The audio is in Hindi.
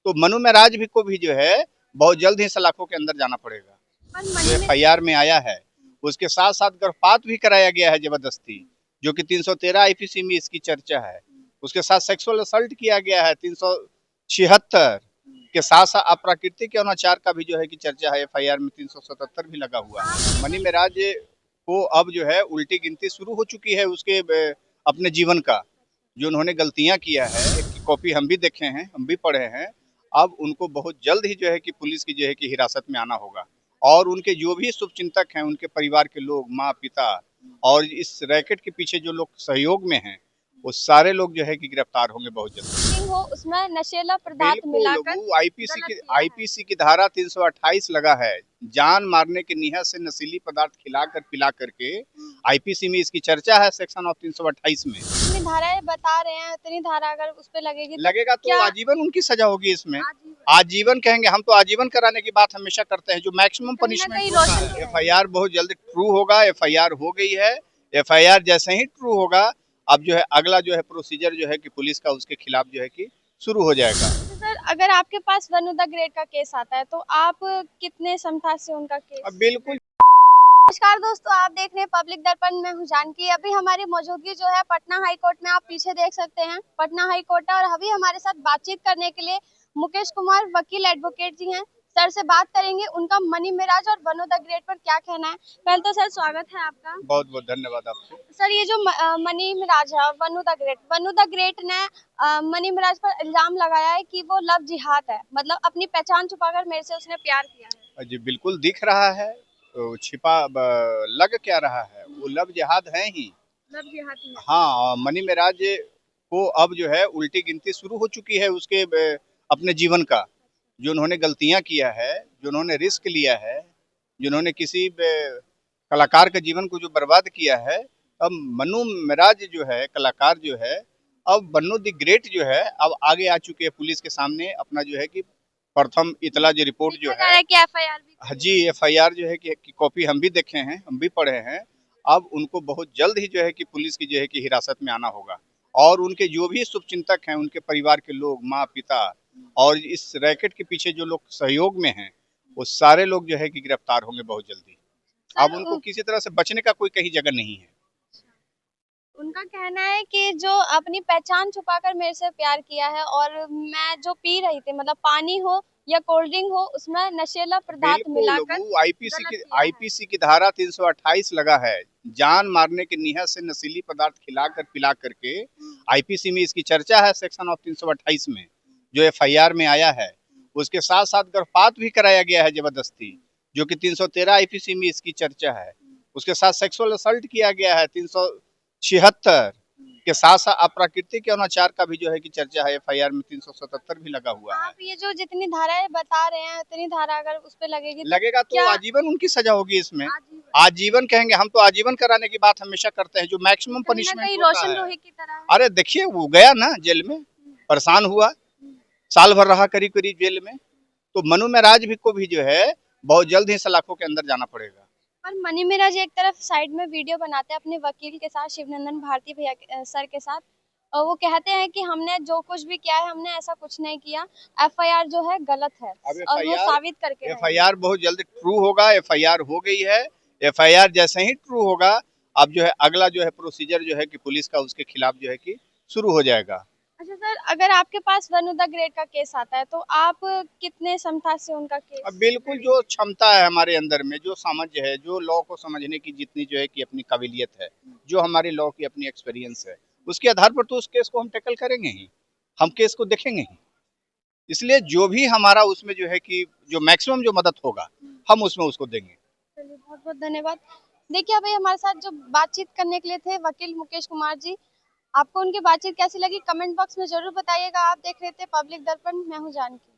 तो मनु महराज भी को भी जो है बहुत जल्द ही सलाखों के अंदर जाना पड़ेगा। जो एफआईआर में आया है उसके साथ साथ गर्भपात भी कराया गया है जबरदस्ती, जो कि 313 आईपीसी में इसकी चर्चा है। उसके साथ सेक्सुअल असल्ट किया गया है 376 के साथ साथ अप्राकृतिक अनाचार का भी जो है कि चर्चा है। एफआईआर में 377 भी लगा हुआ है। मनी महराज को अब जो है उल्टी गिनती शुरू हो चुकी है उसके अपने जीवन का, जो उन्होंने गलतियां किया है की कॉपी हम भी देखे हैं, हम भी पढ़े हैं। अब उनको बहुत जल्द ही जो है कि पुलिस की जो है कि हिरासत में आना होगा, और उनके जो भी शुभचिंतक हैं, उनके परिवार के लोग, माँ पिता और इस रैकेट के पीछे जो लोग सहयोग में हैं, वो सारे लोग जो है कि गिरफ्तार होंगे बहुत जल्द। हो उसमें नशीला पदार्थ मिलाकर आईपीसी की धारा 328 लगा है। जान मारने की नियत से नशीली पदार्थ खिलाकर पिला करके आईपीसी में इसकी चर्चा है सेक्शन ऑफ 328 में। इतनी धाराएं बता रहे हैं, इतनी धारा अगर उस पे लगेगा तो आजीवन उनकी सजा होगी इसमें। आजीवन कहेंगे हम, तो आजीवन कराने की बात हमेशा करते हैं, जो मैक्सिमम पनिशमेंट होता है। एफआईआर बहुत जल्द ट्रू होगा। एफआईआर हो गई है। एफआईआर जैसे ही ट्रू होगा, अब जो है अगला जो है प्रोसीजर जो है कि पुलिस का उसके खिलाफ जो है कि शुरू हो जाएगा। सर, अगर आपके पास वनु द ग्रेट का केस आता है तो आप कितने समता से उनका केस? बिल्कुल। नमस्कार दोस्तों, आप देख रहे हैं पब्लिक दर्पण में हूं जानकी। अभी हमारी मौजूदगी जो है पटना हाई कोर्ट में, आप पीछे देख सकते हैं पटना हाई कोर्ट है, और अभी हमारे साथ बातचीत करने के लिए मुकेश कुमार वकील एडवोकेट जी हैं। सर से बात करेंगे उनका मनी महराज और वनु द ग्रेट पर क्या कहना है। पहले तो सर स्वागत है आपका। बहुत बहुत धन्यवाद आपको। सर, ये जो मनी महराज है और वनु द ग्रेट ने मनी महराज पर इल्जाम लगाया है कि वो लव जिहाद है, मतलब अपनी पहचान छुपाकर मेरे से उसने प्यार किया है। जी बिल्कुल दिख रहा है, छिपा लग क्या रहा है, वो लव जिहाद है ही। लव जिहाद ही है। हाँ, मनी महराज को अब जो है उल्टी गिनती शुरू हो चुकी है उसके अपने जीवन का, जो उन्होंने गलतियां किया है, जो उन्होंने रिस्क लिया है, जिन्होंने किसी कलाकार के जीवन को जो बर्बाद किया है। अब मनु महराज जो है कलाकार जो है, अब वनु द ग्रेट जो है अब आगे आ चुके हैं पुलिस के सामने। अपना जो है कि प्रथम इतला जो रिपोर्ट जो है कि एफआईआर भी जी, एफआईआर जो है कि कॉपी हम भी देखे हैं, हम भी पढ़े हैं। अब उनको बहुत जल्द ही जो है कि पुलिस की जो है कि हिरासत में आना होगा, और उनके जो भी शुभचिंतक हैं, उनके परिवार के लोग, माँ पिता और इस रैकेट के पीछे जो लोग सहयोग में हैं, वो सारे लोग जो है कि गिरफ्तार होंगे बहुत जल्दी। अब उनको किसी तरह से बचने का कोई कहीं जगह नहीं है। उनका कहना है कि जो अपनी पहचान छुपाकर मेरे से प्यार किया है, और मैं जो पी रही थी, मतलब पानी हो या कोल्ड ड्रिंक हो, उसमें नशीला पदार्थ मिलाकर आईपीसी की धारा 328 लगा है। जान मारने की नियत से नशीली पदार्थ खिलाकर पिला करके आईपीसी में इसकी चर्चा है सेक्शन ऑफ 328 में, जो एफआईआर में आया है। उसके साथ साथ गर्भपात भी कराया गया है जबरदस्ती, जो कि 313 आईपीसी में इसकी चर्चा है। उसके साथ सेक्सुअल असल्ट किया गया है 376 के साथ साथ अप्राकृतिक अनाचार का भी जो है कि चर्चा है। एफआईआर में 377 भी लगा हुआ है। आप ये जो जितनी धाराएं बता रहे हैं, इतनी धारा अगर उस पे लगेगा तो आजीवन उनकी सजा होगी इसमें। आजीवन कहेंगे हम, तो आजीवन कराने की बात हमेशा करते हैं, जो मैक्सिमम पनिशमेंट होता है। रोहित की तरह। अरे देखिए, वो गया ना जेल में, परेशान हुआ, साल भर रहा करीब करीब जेल में। तो मनु महराज भी को भी जो है बहुत जल्द ही सलाखों के अंदर जाना पड़ेगा। और मनी महराज एक तरफ साइड में वीडियो बनाते हैं अपने वकील के साथ, शिवनंदन भारती भैया सर के साथ, और वो कहते हैं कि हमने जो कुछ भी किया है, हमने ऐसा कुछ नहीं किया, एफआईआर जो है गलत है, और वो साबित करके एफआईआर बहुत जल्द ट्रू होगा। एफआईआर हो गई है। एफआईआर जैसे ही ट्रू होगा, अब जो है अगला जो है प्रोसीजर जो है कि पुलिस का उसके खिलाफ जो है कि शुरू हो जाएगा। अच्छा सर, अगर आपके पास वनु द ग्रेट का केस आता है तो आप कितने समता से उनका केस? अब बिल्कुल, जो क्षमता है हमारे अंदर में, जो समझ है, जो लॉ को समझने की जितनी जो है कि अपनी काबिलियत है, जो हमारी लॉ की अपनी एक्सपीरियंस है, उसके आधार पर तो उस केस को हम टैकल करेंगे ही, हम केस को देखेंगे ही। इसलिए जो भी हमारा उसमें जो है कि जो मैक्सिमम जो मदद होगा, हम उसमें उसको देंगे। चलिए, बहुत बहुत धन्यवाद। देखिए, अभी हमारे साथ जो बातचीत करने के लिए थे वकील मुकेश कुमार जी, आपको उनकी बातचीत कैसी लगी कमेंट बॉक्स में जरूर बताइएगा। आप देख रहे थे पब्लिक दर्पण, मैं हूँ जानकी।